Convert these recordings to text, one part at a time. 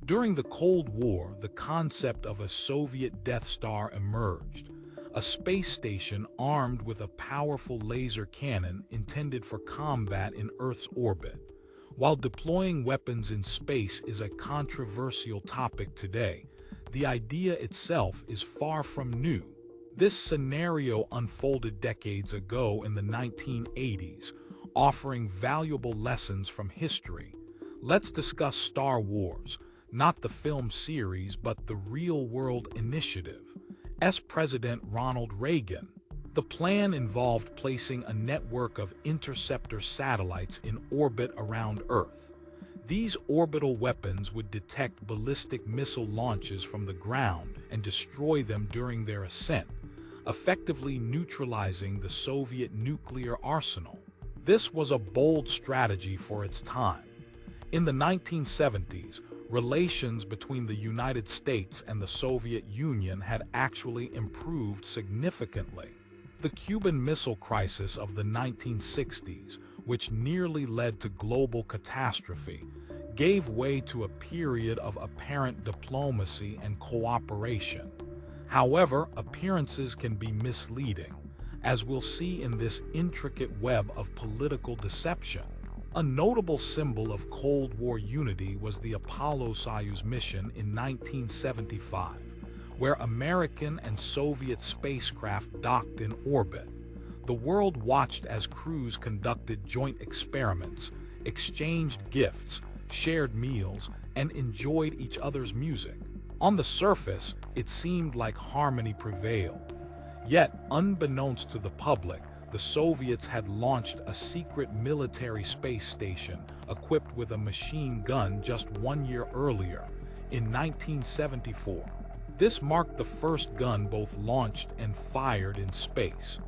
During the Cold War, the concept of a Soviet Death Star emerged, a space station armed with a powerful laser cannon intended for combat in Earth's orbit. While deploying weapons in space is a controversial topic today, the idea itself is far from new. This scenario unfolded decades ago in the 1980s, offering valuable lessons from history. Let's discuss Star Wars, not the film series but the real-world initiative. President Ronald Reagan. The plan involved placing a network of interceptor satellites in orbit around Earth. These orbital weapons would detect ballistic missile launches from the ground and destroy them during their ascent, effectively neutralizing the Soviet nuclear arsenal. This was a bold strategy for its time. In the 1970s, relations between the United States and the Soviet Union had actually improved significantly. The Cuban Missile Crisis of the 1960s, which nearly led to global catastrophe, gave way to a period of apparent diplomacy and cooperation. However, appearances can be misleading, as we'll see in this intricate web of political deception. A notable symbol of Cold War unity was the Apollo-Soyuz mission in 1975, where American and Soviet spacecraft docked in orbit. The world watched as crews conducted joint experiments, exchanged gifts, shared meals, and enjoyed each other's music. On the surface, it seemed like harmony prevailed. Yet, unbeknownst to the public, the Soviets had launched a secret military space station equipped with a machine gun just 1 year earlier, in 1974. This marked the first gun both launched and fired in space.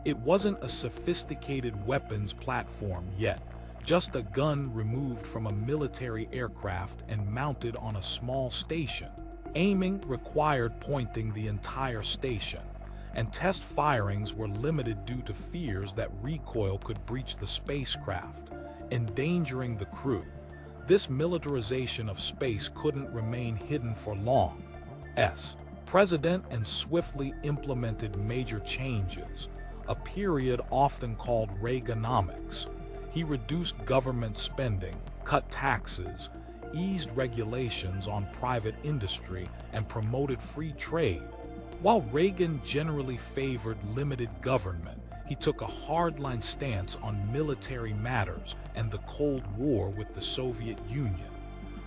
It wasn't a sophisticated weapons platform yet, just a gun removed from a military aircraft and mounted on a small station. Aiming required pointing the entire station, and test firings were limited due to fears that recoil could breach the spacecraft, endangering the crew. This militarization of space couldn't remain hidden for long. President and swiftly implemented major changes, a period often called Reaganomics. He reduced government spending, cut taxes, eased regulations on private industry, and promoted free trade. While Reagan generally favored limited government, he took a hardline stance on military matters and the Cold War with the Soviet Union.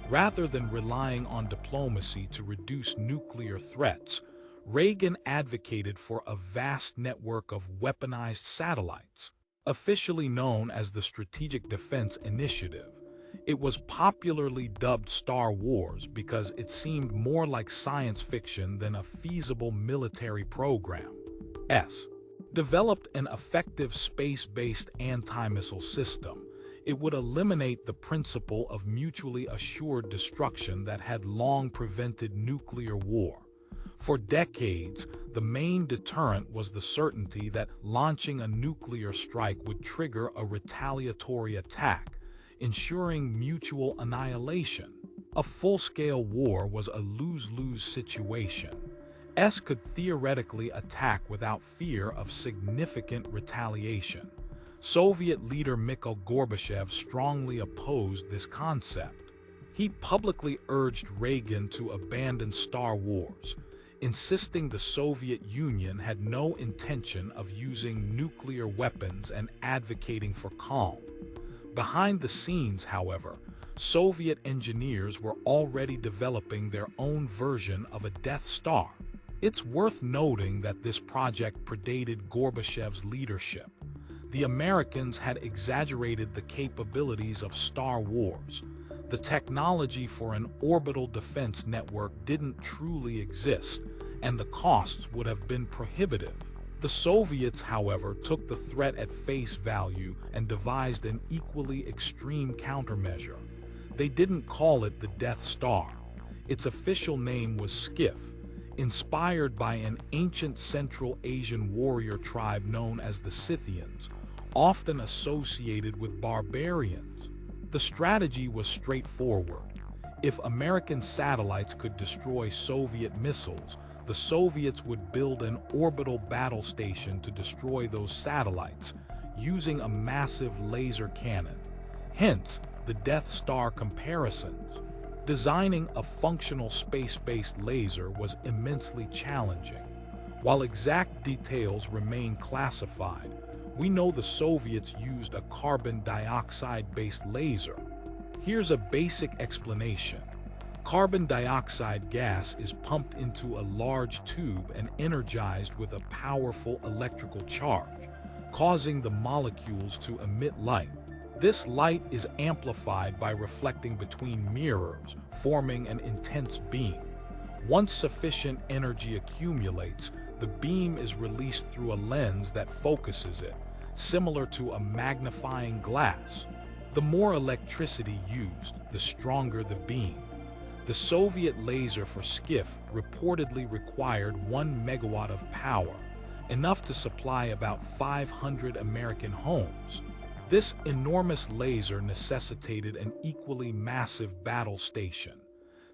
Rather than relying on diplomacy to reduce nuclear threats, Reagan advocated for a vast network of weaponized satellites. Officially known as the Strategic Defense Initiative, it was popularly dubbed Star Wars because it seemed more like science fiction than a feasible military program. Developed an effective space-based anti-missile system. It would eliminate the principle of mutually assured destruction that had long prevented nuclear war. For decades, the main deterrent was the certainty that launching a nuclear strike would trigger a retaliatory attack, ensuring mutual annihilation. A full-scale war was a lose-lose situation. Could theoretically attack without fear of significant retaliation. Soviet leader Mikhail Gorbachev strongly opposed this concept. He publicly urged Reagan to abandon Star Wars, insisting the Soviet Union had no intention of using nuclear weapons and advocating for calm. Behind the scenes, however, Soviet engineers were already developing their own version of a Death Star. It's worth noting that this project predated Gorbachev's leadership. The Americans had exaggerated the capabilities of Star Wars. The technology for an orbital defense network didn't truly exist, and the costs would have been prohibitive. The Soviets, however, took the threat at face value and devised an equally extreme countermeasure. They didn't call it the Death Star. Its official name was Skif, inspired by an ancient Central Asian warrior tribe known as the Scythians, often associated with barbarians. The strategy was straightforward. If American satellites could destroy Soviet missiles, the Soviets would build an orbital battle station to destroy those satellites, using a massive laser cannon. Hence, the Death Star comparisons. Designing a functional space-based laser was immensely challenging. While exact details remain classified, we know the Soviets used a carbon dioxide-based laser. Here's a basic explanation. Carbon dioxide gas is pumped into a large tube and energized with a powerful electrical charge, causing the molecules to emit light. This light is amplified by reflecting between mirrors, forming an intense beam. Once sufficient energy accumulates, the beam is released through a lens that focuses it, similar to a magnifying glass. The more electricity used, the stronger the beam. The Soviet laser for Skif reportedly required 1 megawatt of power, enough to supply about 500 American homes. This enormous laser necessitated an equally massive battle station.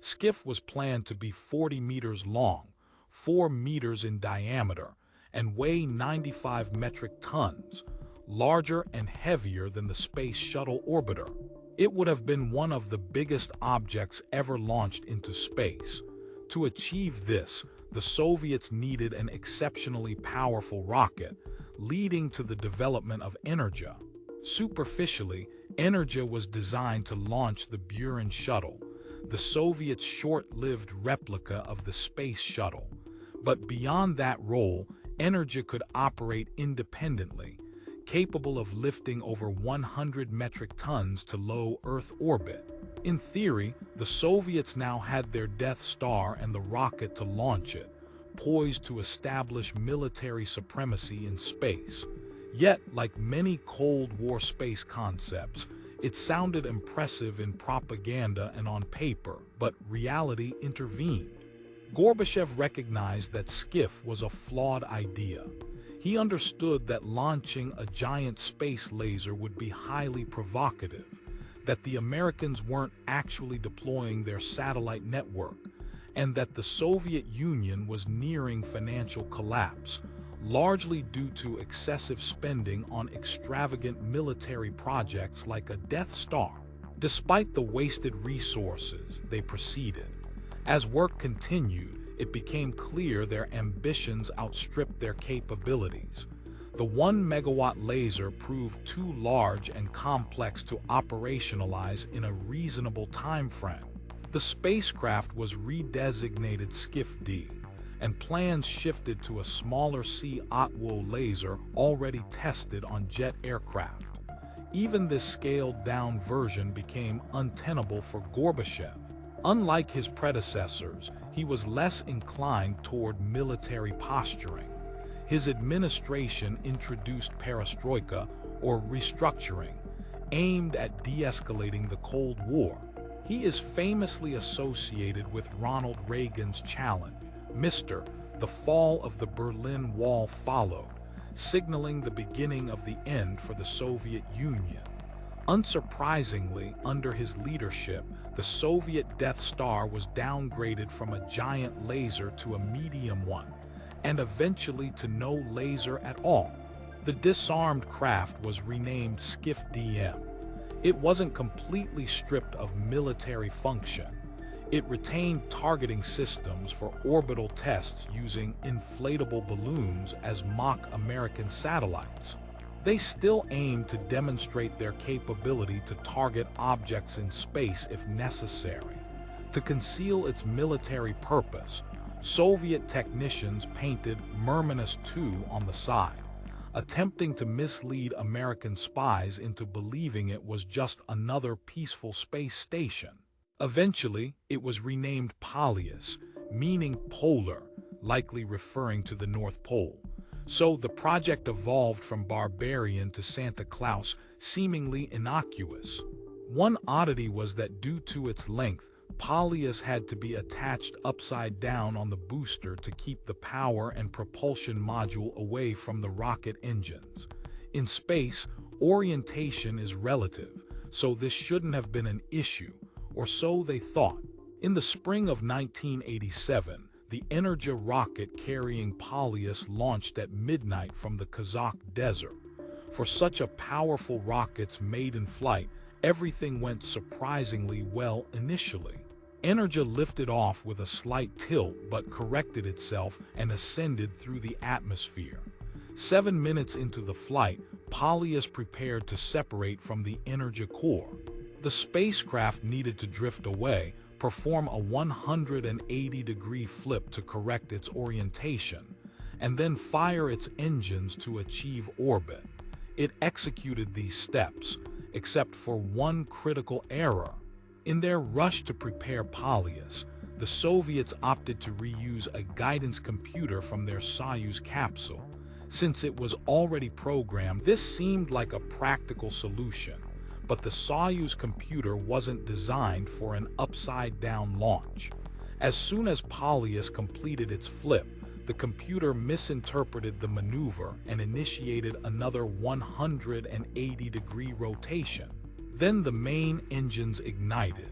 Skif was planned to be 40 meters long, 4 meters in diameter, and weigh 95 metric tons, larger and heavier than the Space Shuttle orbiter. It would have been one of the biggest objects ever launched into space. To achieve this, the Soviets needed an exceptionally powerful rocket, leading to the development of Energia. Superficially, Energia was designed to launch the Buran shuttle, the Soviets' short-lived replica of the Space Shuttle. But beyond that role, Energia could operate independently, capable of lifting over 100 metric tons to low Earth orbit. In theory, the Soviets now had their Death Star and the rocket to launch it, poised to establish military supremacy in space. Yet, like many Cold War space concepts, it sounded impressive in propaganda and on paper, but reality intervened. Gorbachev recognized that Skif was a flawed idea. He understood that launching a giant space laser would be highly provocative, that the Americans weren't actually deploying their satellite network, and that the Soviet Union was nearing financial collapse, largely due to excessive spending on extravagant military projects like a Death Star. Despite the wasted resources, they proceeded. As work continued, it became clear their ambitions outstripped their capabilities. The 1 megawatt laser proved too large and complex to operationalize in a reasonable time frame. The spacecraft was redesignated Skif-D, and plans shifted to a smaller C-Otwo laser already tested on jet aircraft. Even this scaled-down version became untenable for Gorbachev. Unlike his predecessors, he was less inclined toward military posturing. His administration introduced perestroika, or restructuring, aimed at de-escalating the Cold War. He is famously associated with Ronald Reagan's challenge, Mr. The fall of the Berlin Wall followed, signaling the beginning of the end for the Soviet Union. Unsurprisingly, under his leadership, the Soviet Death Star was downgraded from a giant laser to a medium one, and eventually to no laser at all. The disarmed craft was renamed Skif-DM. It wasn't completely stripped of military function. It retained targeting systems for orbital tests using inflatable balloons as mock American satellites. They still aimed to demonstrate their capability to target objects in space if necessary. To conceal its military purpose, Soviet technicians painted Murmanus II on the side, attempting to mislead American spies into believing it was just another peaceful space station. Eventually, it was renamed Polyus, meaning polar, likely referring to the North Pole. So the project evolved from barbarian to Santa Claus, seemingly innocuous. One oddity was that due to its length, Polyus had to be attached upside down on the booster to keep the power and propulsion module away from the rocket engines. In space, orientation is relative, so this shouldn't have been an issue. or so they thought. In the spring of 1987, the Energia rocket carrying Polyus launched at midnight from the Kazakh desert. For such a powerful rocket's maiden flight, everything went surprisingly well initially. Energia lifted off with a slight tilt but corrected itself and ascended through the atmosphere. 7 minutes into the flight, Polyus prepared to separate from the Energia core. The spacecraft needed to drift away, perform a 180-degree flip to correct its orientation, and then fire its engines to achieve orbit. It executed these steps, except for one critical error. In their rush to prepare Polyus, the Soviets opted to reuse a guidance computer from their Soyuz capsule. Since it was already programmed, this seemed like a practical solution, but the Soyuz computer wasn't designed for an upside-down launch. As soon as Polyus completed its flip, the computer misinterpreted the maneuver and initiated another 180-degree rotation. Then the main engines ignited.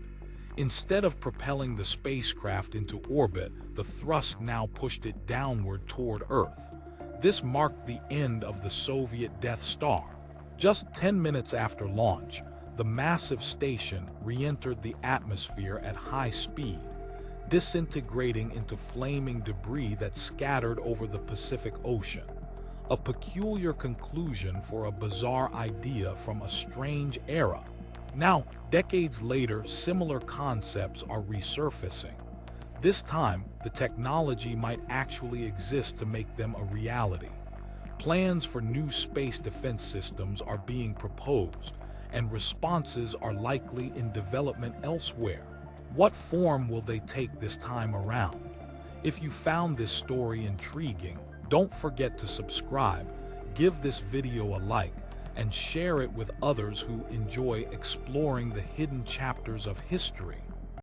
Instead of propelling the spacecraft into orbit, the thrust now pushed it downward toward Earth. This marked the end of the Soviet Death Star. Just 10 minutes after launch, the massive station re-entered the atmosphere at high speed, disintegrating into flaming debris that scattered over the Pacific Ocean. A peculiar conclusion for a bizarre idea from a strange era. Now, decades later, similar concepts are resurfacing. This time, the technology might actually exist to make them a reality. Plans for new space defense systems are being proposed, and responses are likely in development elsewhere. What form will they take this time around? If you found this story intriguing, don't forget to subscribe, give this video a like, and share it with others who enjoy exploring the hidden chapters of history.